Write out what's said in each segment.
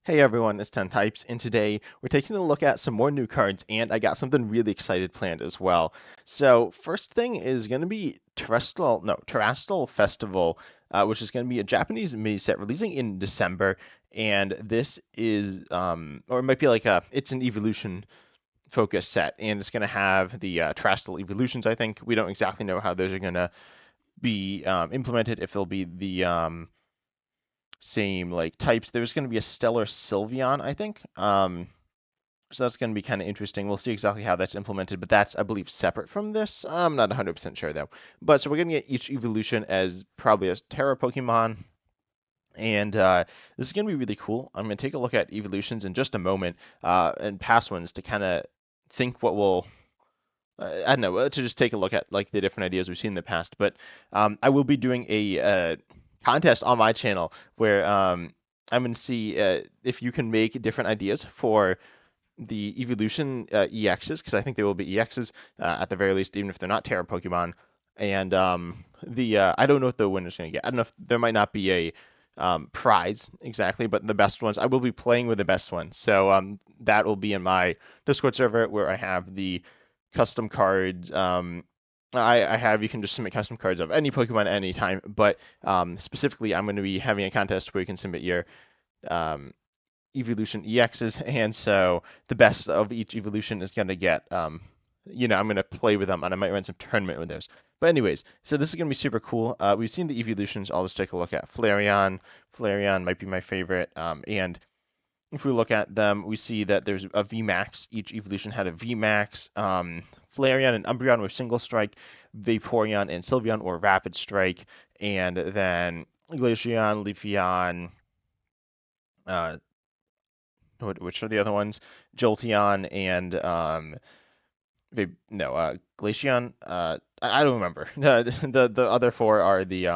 Hey everyone, it's 10 Types, and today we're taking a look at some more new cards, and I got something really excited planned as well. So, first thing is going to be Terrestrial Festival, which is going to be a Japanese mini set releasing in December, and this is, or it might be it's an evolution focused set, and it's going to have the Terrestrial Eeveelutions, I think. We don't exactly know how those are going to be implemented, if they'll be the same like types. There's going to be a Stellar Sylveon, I think. So that's going to be kind of interesting. We'll see exactly how that's implemented, but that's, I believe, separate from this. I'm not 100% sure though. But so we're going to get each evolution as probably a Terra Pokemon, and this is going to be really cool. I'm going to take a look at evolutions in just a moment, and past ones to kind of think what will I don't know, to just take a look at like the different ideas we've seen in the past. But I will be doing a contest on my channel where I'm going to see if you can make different ideas for the evolution EXs, because I think they will be EXs at the very least, even if they're not Terra Pokemon. And the I don't know what the winner's going to get. I don't know if there might not be a prize exactly, but the best ones, I will be playing with the best ones. So that will be in my Discord server where I have the custom cards. I have you can just submit custom cards of any Pokemon at any time, but specifically I'm going to be having a contest where you can submit your um, evolution EXs, and so the best of each evolution is going to get I'm going to play with them, and I might run some tournament with those. But anyways, so this is going to be super cool. We've seen the evolutions. I'll just take a look at Flareon. Flareon might be my favorite, and if we look at them, we see that there's a VMAX. Each evolution had a VMAX. Flareon and Umbreon were single strike. Vaporeon and Sylveon were rapid strike. And then Glaceon, Leafeon, uh, which are the other ones? Jolteon and Glaceon. I don't remember. The other four are the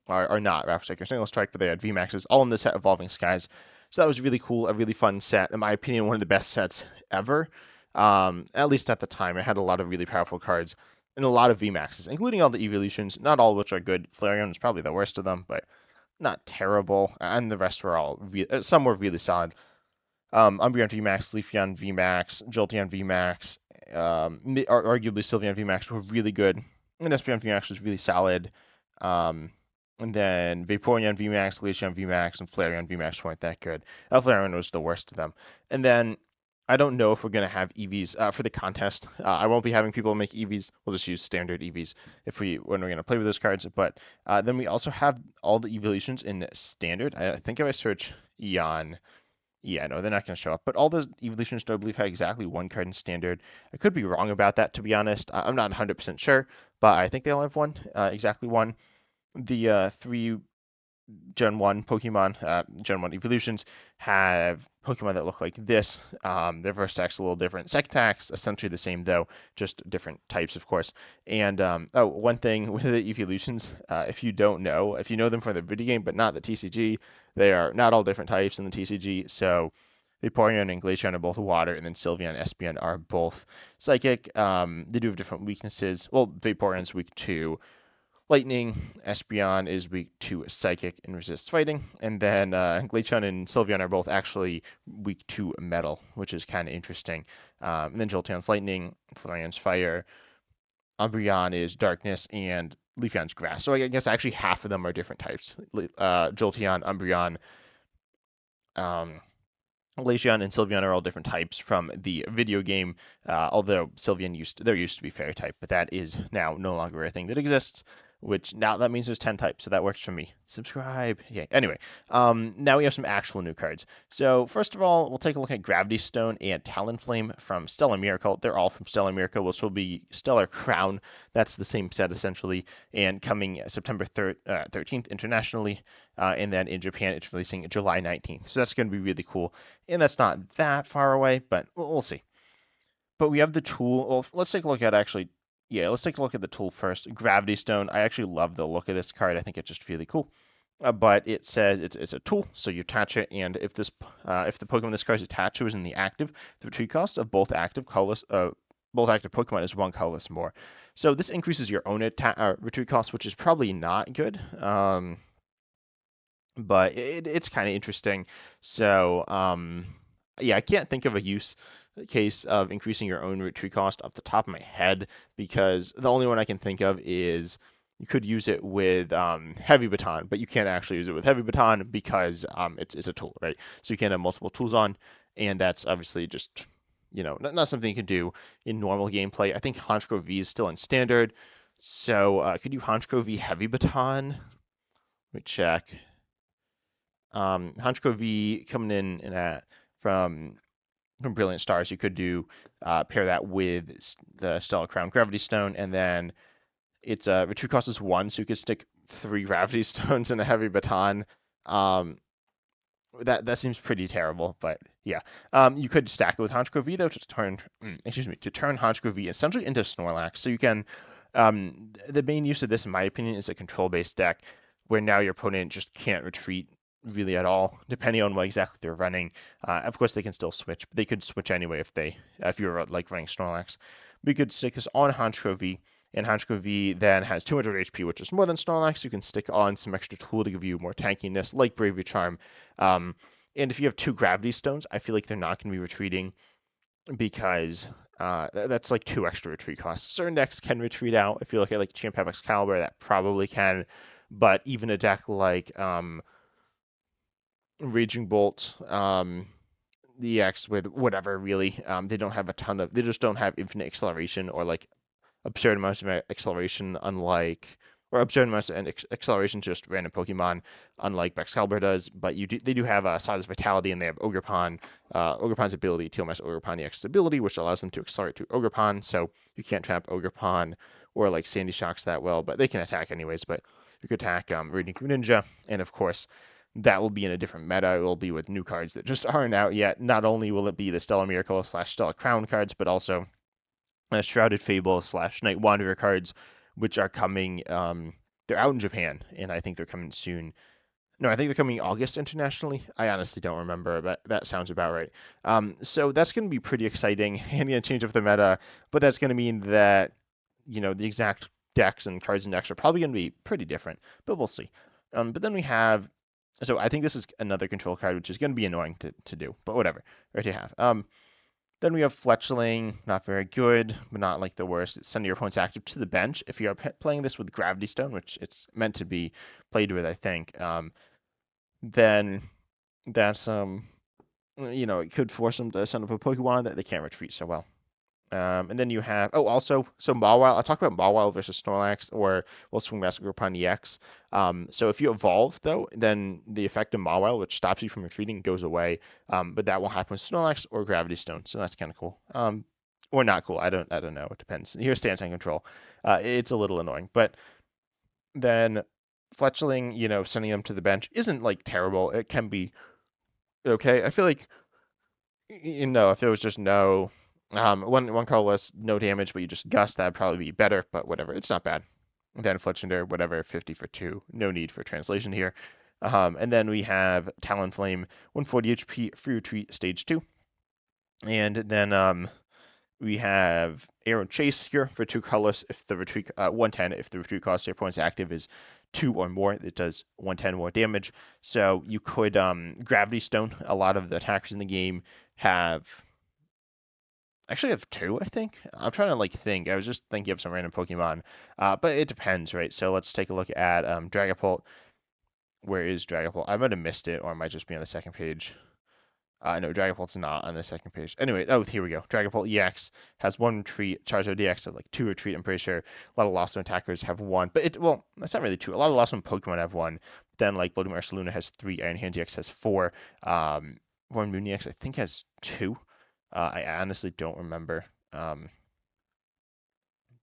are not rapid strike or single strike, but they had VMAXs all in the set Evolving Skies. So that was really cool, a really fun set. In my opinion, one of the best sets ever. At least at the time, it had a lot of really powerful cards and a lot of VMAXs, including all the evolutions. Not all of which are good. Flareon is probably the worst of them, but not terrible. And the rest were some were really solid. Umbreon VMAX, Leafeon VMAX, Jolteon VMAX, arguably Sylveon VMAX were really good. And Espeon VMAX was really solid. Um, and then Vaporeon VMAX, Glaceon VMAX, and Flareon VMAX weren't that good. Flareon was the worst of them. And then I don't know if we're going to have EVs for the contest. I won't be having people make EVs. We'll just use standard EVs when we're going to play with those cards. But then we also have all the evolutions in standard. I think if I search Eon, yeah, no, they're not going to show up. But all the evolutions, do I believe, have exactly one card in standard. I could be wrong about that, to be honest. I'm not 100% sure, but I think they all have one, exactly one. The three Gen 1 Pokemon, Gen 1 evolutions, have Pokemon that look like this. Their first attack's a little different. Second attack's essentially the same, though, just different types, of course. And one thing with the evolutions, if you don't know, if you know them from the video game but not the TCG, they are not all different types in the TCG. So Vaporeon and Glaceon are both water, and then Sylveon and Espeon are both psychic. They do have different weaknesses. Well, Vaporeon's weak to Lightning. Espeon is weak to Psychic and resists fighting. And then Glaceon and Sylveon are both actually weak to Metal, which is kind of interesting. And then Jolteon's Lightning, Flareon's Fire, Umbreon is Darkness, and Leafeon's Grass. So I guess actually half of them are different types. Jolteon, Umbreon, um, Glaceon, and Sylveon are all different types from the video game. Although there used to be Fairy type, but that is now no longer a thing that exists. Which now that means there's 10 types, so that works for me. Subscribe. Yeah. Anyway, now we have some actual new cards. So first of all, we'll take a look at Gravity Stone and Talonflame from Stellar Miracle. They're all from Stellar Miracle, which will be Stellar Crown. That's the same set essentially, and coming September 13th internationally, and then in Japan it's releasing July 19th. So that's going to be really cool, and that's not that far away, but we'll see. But we have the tool. Well, let's take a look at actually. Yeah, let's take a look at the tool first. Gravity Stone. I actually love the look of this card. I think it's just really cool. But it says it's a tool, so you attach it, and if the Pokemon this card is attached to is in the active, the retreat cost of both active Pokemon is one colorless more. So this increases your own retreat cost, which is probably not good. but it's kind of interesting. So, yeah, I can't think of a use case of increasing your own retreat cost off the top of my head because the only one I can think of is you could use it with heavy baton, but you can't actually use it with heavy baton because it's a tool, right? So you can't have multiple tools on, and that's obviously just not something you can do in normal gameplay. I think Honchkrow V is still in standard, so could you Honchkrow V heavy baton? Let me check. Honchkrow V coming in at from Brilliant Stars, you could do pair that with the Stellar Crown Gravity Stone, and then its retreat cost is 1, so you could stick 3 Gravity Stones in a heavy baton. Um, that seems pretty terrible, but yeah. You could stack it with Honchkrow V though to turn, to turn Honchkrow V essentially into Snorlax. So you can, the main use of this, in my opinion, is a control-based deck where now your opponent just can't retreat really at all, depending on what exactly they're running. Of course, they can still switch, but they could switch anyway if you're like running Snorlax. We could stick this on Honchkrow V, and Honchkrow V then has 200 HP, which is more than Snorlax. You can stick on some extra tool to give you more tankiness, like Bravery Charm. Um, and if you have 2 Gravity Stones, I feel like they're not going to be retreating because that's like 2 extra retreat costs. Certain decks can retreat out. If you look at like Champion Excalibur, that probably can. But even a deck like Raging Bolt, the X with whatever really, they don't have a ton of, they just don't have infinite acceleration or like absurd amounts of acceleration, unlike or absurd amounts of acceleration to just random Pokemon, unlike Excalibur does. But they do have Silas Vitality, and they have Ogerpon. Ogerpon's ability, TLMS Ogerpon EX's ability, which allows them to accelerate to Ogerpon. So you can't trap Ogerpon or like Sandy Shocks that well, but they can attack anyways. But you could attack Radiant Greninja, and of course that will be in a different meta. It will be with new cards that just aren't out yet. Not only will it be the Stellar Miracle / Stellar Crown cards, but also Shrouded Fable / Night Wanderer cards, which are coming. They're out in Japan, and I think they're coming soon. No, I think they're coming August internationally. I honestly don't remember, but that sounds about right. So that's going to be pretty exciting and going to change up the meta, but that's going to mean that the exact decks and cards and decks are probably going to be pretty different, but we'll see. But then we have. So I think this is another control card, which is going to be annoying to do, but whatever. Right to have. Then we have Fletchling, not very good, but not like the worst. It's sending your opponent's active to the bench. If you're playing this with Gravity Stone, which it's meant to be played with, I think, then that's it could force them to send up a Pokemon that they can't retreat so well. And then you have, also, so Mawile. I'll talk about Mawile versus Snorlax, or we'll swing Master Group on EX. So if you evolve, though, then the effect of Mawile, which stops you from retreating, goes away. But that will happen with Snorlax or Gravity Stone, so that's kind of cool. Or not cool. I don't know. It depends. Here's stance and control. It's a little annoying, but then Fletchling, sending them to the bench isn't like terrible. It can be okay. I feel like if it was just no, one colorless, no damage, but you just gust, that'd probably be better, but whatever, it's not bad. Then Fletchender, whatever, 50 for 2, no need for translation here. And then we have Talonflame, 140 HP, free retreat, stage 2. And then we have Arrow Chase here for 2 colorless, if the retreat, 110, if the retreat cost of your opponent's active is 2 or more, it does 110 more damage. So you could Gravity Stone. A lot of the attackers in the game have actually have 2, I think. I'm trying to like think. I was just thinking of some random Pokemon, but it depends, right? So let's take a look at Dragapult. Where is Dragapult? I might have missed it, or it might just be on the second page. No, Dragapult's not on the second page. Anyway, here we go. Dragapult EX has 1 retreat. Charizard DX has like 2 retreat. I'm pretty sure a lot of Lost Zone attackers have 1, but that's not really true. A lot of Lost Zone Pokemon have 1. Then like Bloody Marsh Luna has 3. Iron Hand EX has 4. Roaring Moon EX I think has 2. I honestly don't remember.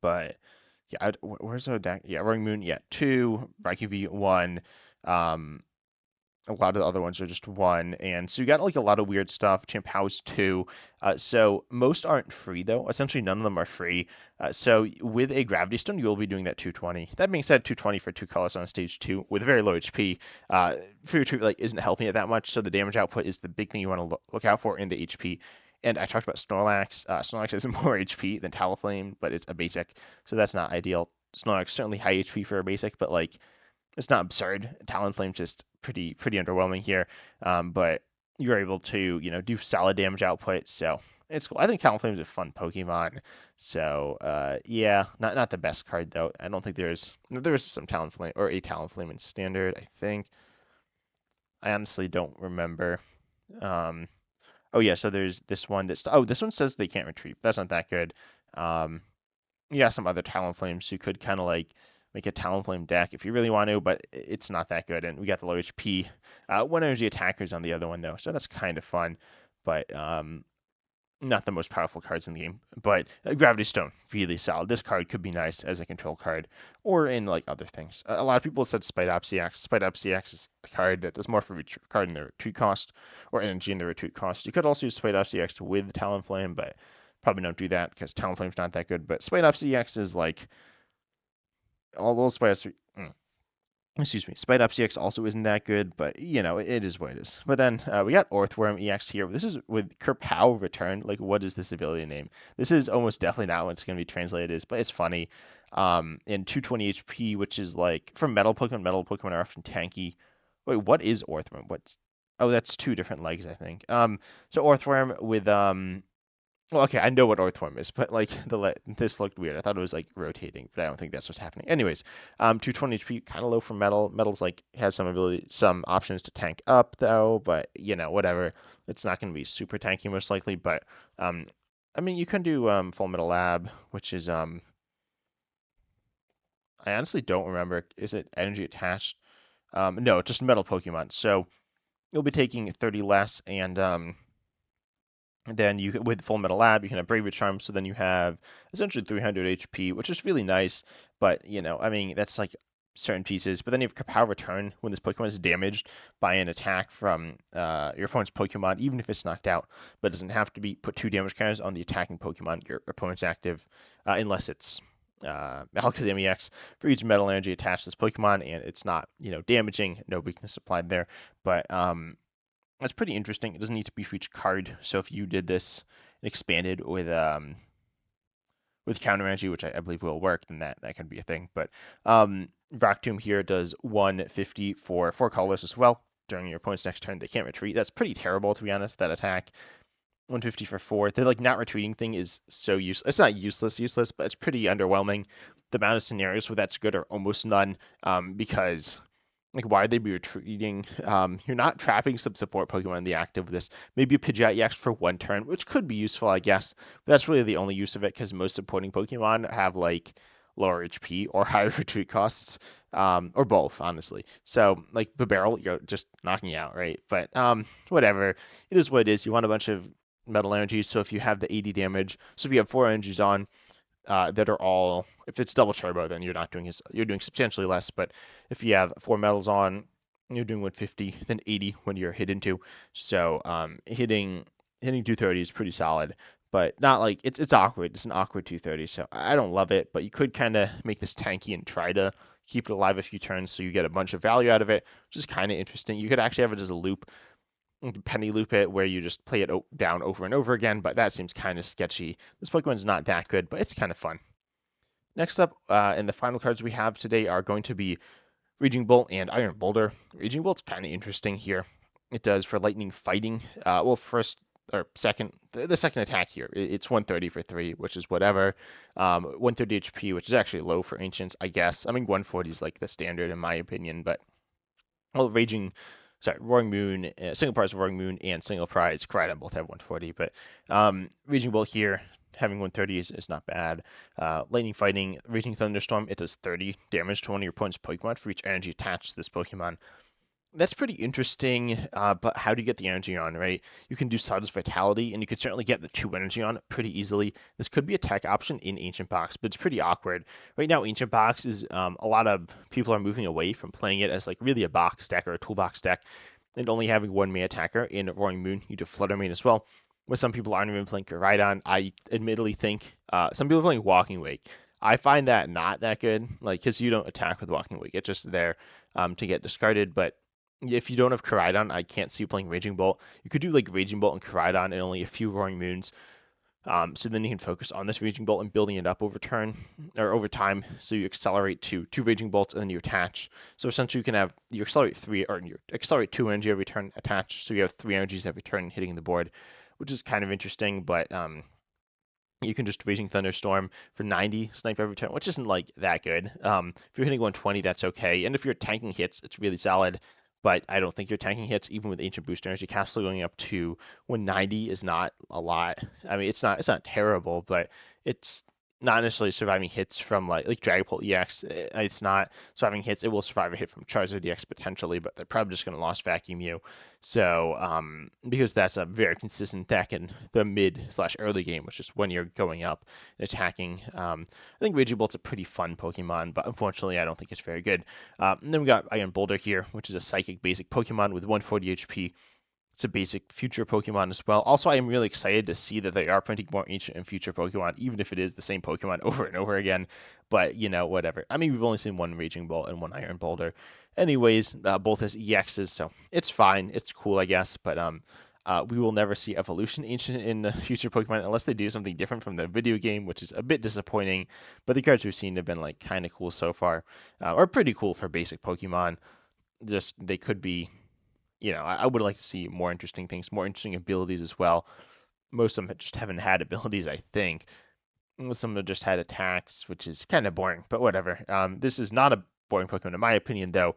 But yeah, where's the deck? Yeah, Roaring Moon, yeah, 2. Raikou V 1. A lot of the other ones are just 1, and so you got like a lot of weird stuff. Champ House 2. So most aren't free though. Essentially, none of them are free. So with a Gravity Stone, you will be doing that 220. That being said, 220 for 2 colors on stage 2 with very low HP. Free retreat like isn't helping it that much. So the damage output is the big thing you want to look out for in the HP. And I talked about Snorlax. Snorlax has more HP than Talonflame, but it's a basic, so that's not ideal. Snorlax certainly high HP for a basic, but like it's not absurd. Talonflame's just pretty underwhelming here. But you're able to do solid damage output, so it's cool. I think Talonflame is a fun Pokemon. So yeah, not the best card though. I don't think there's some Talonflame or a Talonflame in Standard. I think I honestly don't remember. Um, oh yeah, so there's this one this one says they can't retreat. That's not that good. Um, yeah, some other Talonflames you could kind of like make a Talonflame deck if you really want to, but it's not that good. And we got the low HP, one energy attackers on the other one though, so that's kind of fun. But not the most powerful cards in the game, but Gravity Stone, really solid. This card could be nice as a control card or in like other things. A lot of people said Spite Up CX. Spite Up CX is a card that does more for card in the retreat cost or energy in the retreat cost. You could also use Spite Up CX with Talonflame, but probably don't do that because Talonflame's not that good. But Spite Up CX is like all those Spite Up excuse me, Spite Up CX also isn't that good, but it is what it is. But then we got Orthworm EX here. This is with Kerpow Return. Like, what is this ability name? This is almost definitely not what it's going to be translated as, but it's funny. And 220 HP, which is like for metal Pokemon. Metal Pokemon are often tanky. Wait, what is Orthworm? What's Oh, that's two different legs, I think. So Orthworm with well, okay, I know what Orthworm is, but like this looked weird. I thought it was like rotating, but I don't think that's what's happening. Anyways, 220 HP, kind of low for metal. Metal's like has some options to tank up though, but whatever. It's not going to be super tanky most likely, but um, I mean you can do Full Metal Lab, which is I honestly don't remember. Is it energy attached? No, just metal Pokemon. So you'll be taking 30 less and then with Full Metal Lab, you can have Bravery Charm, so then you have essentially 300 HP, which is really nice. But I mean, that's like certain pieces. But then you have Kapow Return when this Pokemon is damaged by an attack from your opponent's Pokemon, even if it's knocked out. But it doesn't have to be put 2 damage counters on the attacking Pokemon your opponent's active, unless it's Alakazam EX for each Metal Energy attached to this Pokemon, and it's not damaging, no weakness applied there. But that's pretty interesting. It doesn't need to be for each card. So if you did this and expanded with counter energy, which I believe will work, then that could be a thing. But Rock Tomb here does 150 for 4 colors as well. During your opponent's next turn, they can't retreat. That's pretty terrible, to be honest, that attack. 150 for 4. The like not retreating thing is so useless. It's not useless, but it's pretty underwhelming. The amount of scenarios where that's good are almost none, because like, why would they be retreating? You're not trapping some support Pokemon in the active with this. Maybe a Pidgeot EX for 1 turn, which could be useful, I guess. But that's really the only use of it because most supporting Pokemon have like lower HP or higher retreat costs, or both, honestly. So like Barrel, you're just knocking you out, right? But whatever. It is what it is. You want a bunch of metal energy, so if you have the 80 damage, so if you have 4 energies on, that are all, if it's double turbo, then you're doing substantially less. But if you have 4 metals on, you're doing 150, then 80 when you're hit into. So hitting 230 is pretty solid, but not like it's awkward. It's an awkward 230, so I don't love it. But you could kind of make this tanky and try to keep it alive a few turns, so you get a bunch of value out of it, which is kind of interesting. You could actually have it as a loop, penny loop it where you just play it down over and over again, but that seems kind of sketchy. This Pokemon's not that good, but it's kind of fun. Next up, and the final cards we have today are going to be Raging Bolt and Iron Boulder. Raging Bolt's kind of interesting here. It does for lightning fighting. Well, first or second, the second attack here, it's 130 for 3, which is whatever. 130 HP, which is actually low for Ancients, I guess. I mean, 140 is like the standard in my opinion, but well, Roaring Moon, Single Prize Roaring Moon, and Single Prize Koraidon both have 140, but Raging Bolt here having 130 is not bad. Lightning Fighting, Raging Thunderstorm, it does 30 damage to one of your opponent's Pokemon for each energy attached to this Pokemon. That's pretty interesting, but how do you get the energy on, right? You can do Sawdust Vitality, and you could certainly get the 2 energy on pretty easily. This could be a tech option in Ancient Box, but it's pretty awkward. Right now, Ancient Box is, a lot of people are moving away from playing it as like really a box deck or a toolbox deck, and only having one main attacker in Roaring Moon. You do Flutter Mane as well, but some people aren't even playing Koraidon. I admittedly think some people are playing Walking Wake. I find that not that good, like, because you don't attack with Walking Wake. It's just there to get discarded, but if you don't have Koraidon, I can't see you playing Raging Bolt. You could do like Raging Bolt and Koraidon and only a few Roaring Moons. So then you can focus on this Raging Bolt and building it up over time. So you accelerate to 2 Raging Bolts and then you attach. So essentially you accelerate 3, or you accelerate 2 energy every turn, attach. So you have 3 energies every turn hitting the board, which is kind of interesting, but you can just Raging Thunderstorm for 90 snipe every turn, which isn't like that good. If you're hitting 120, that's okay. And if you're tanking hits, it's really solid. But I don't think you're tanking hits, even with Ancient Boost Energy Capsule going up to 190 is not a lot. I mean, it's not terrible, but it's not necessarily surviving hits from like Dragapult EX. It's not surviving hits. It will survive a hit from Charizard EX potentially, but they're probably just going to Lost Vacuum you. So, because that's a very consistent deck in the mid/early game, which is when you're going up and attacking. I think Raging Bolt's a pretty fun Pokemon, but unfortunately, I don't think it's very good. And then we got Iron Boulder here, which is a Psychic basic Pokemon with 140 HP. It's a basic future Pokemon as well. Also, I am really excited to see that they are printing more ancient and future Pokemon, even if it is the same Pokemon over and over again. But, whatever. I mean, we've only seen one Raging Bolt and one Iron Boulder. Anyways, both as EXs, so it's fine. It's cool, I guess. But we will never see Evolution Ancient in the future Pokemon unless they do something different from the video game, which is a bit disappointing. But the cards we've seen have been like kind of cool so far, or pretty cool for basic Pokemon. Just they could be, I would like to see more interesting things, more interesting abilities as well. Most of them just haven't had abilities, I think. Some have just had attacks, which is kind of boring, but whatever. This is not a boring Pokemon, in my opinion, though.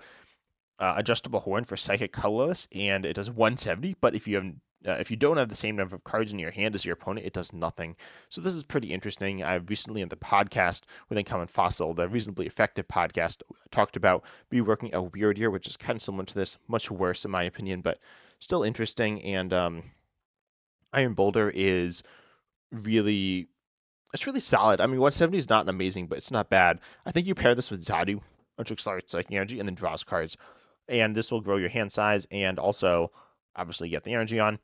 Adjustable Horn for Psychic Colorless, and it does 170, but if you don't have the same number of cards in your hand as your opponent, it does nothing. So this is pretty interesting. I've recently on the podcast with Uncommon Fossil, the reasonably effective podcast, talked about reworking a Weird Year, which is kind of similar to this, much worse in my opinion, but still interesting. And Iron Boulder is really it's really solid. I mean, 170 is not amazing, but it's not bad. I think you pair this with Zadu, which accelerates Psychic Energy and then draws cards, and this will grow your hand size and also obviously get the energy on.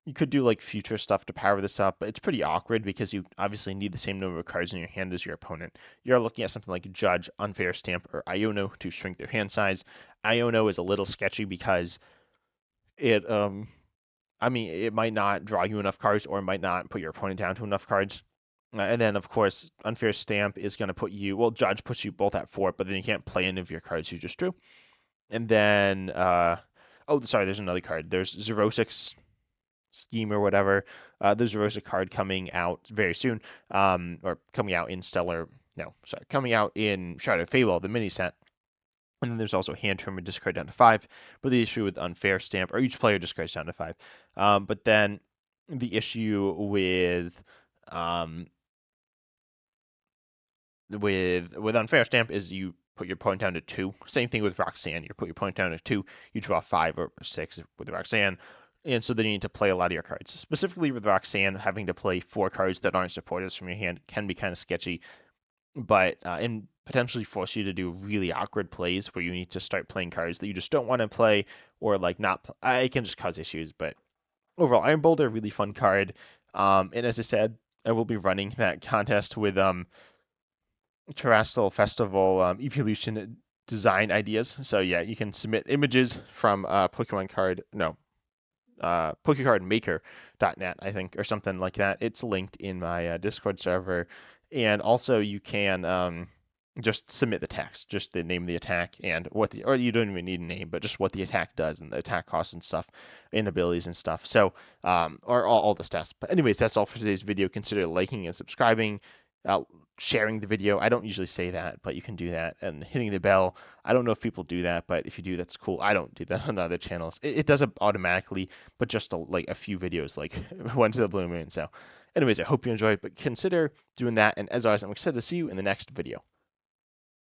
You could do like future stuff to power this up, but it's pretty awkward because you obviously need the same number of cards in your hand as your opponent. You're looking at something like Judge, Unfair Stamp, or Iono to shrink their hand size. Iono is a little sketchy because it might not draw you enough cards or it might not put your opponent down to enough cards. And then, of course, Unfair Stamp is going to put you, well, Judge puts you both at 4, but then you can't play any of your cards you just drew. And then, there's another card. There's Xerosic's Scheme or whatever. There's a Xerosic card coming out very soon, or coming out in coming out in Shadow Fable, the mini set. And then there's also Hand Trim and discard down to 5. But the issue with Unfair Stamp, or each player discards down to 5. But then the issue with Unfair Stamp is you put your point down to 2. Same thing with Roxanne. You put your point down to 2, you draw 5 or 6 with Roxanne. And so then you need to play a lot of your cards. Specifically with Roxanne, having to play 4 cards that aren't supporters from your hand can be kind of sketchy. But and potentially force you to do really awkward plays where you need to start playing cards that you just don't want to play or like not. It can just cause issues. But overall, Iron Boulder, really fun card. And as I said, I will be running that contest with Terrestrial Festival Eeveelution design ideas. So yeah, you can submit images from PokeCardMaker.net, I think, or something like that. It's linked in my Discord server, and also you can just submit the text, just the name of the attack and or you don't even need a name, but just what the attack does and the attack costs and stuff, and abilities and stuff. So, or all the stats. But anyways, that's all for today's video. Consider liking and subscribing. Sharing the video. I don't usually say that, but you can do that. And hitting the bell. I don't know if people do that, but if you do, that's cool. I don't do that on other channels. It does it automatically, but just like a few videos, like Once in the Blue Moon. So anyways, I hope you enjoyed, but consider doing that. And as always, I'm excited to see you in the next video.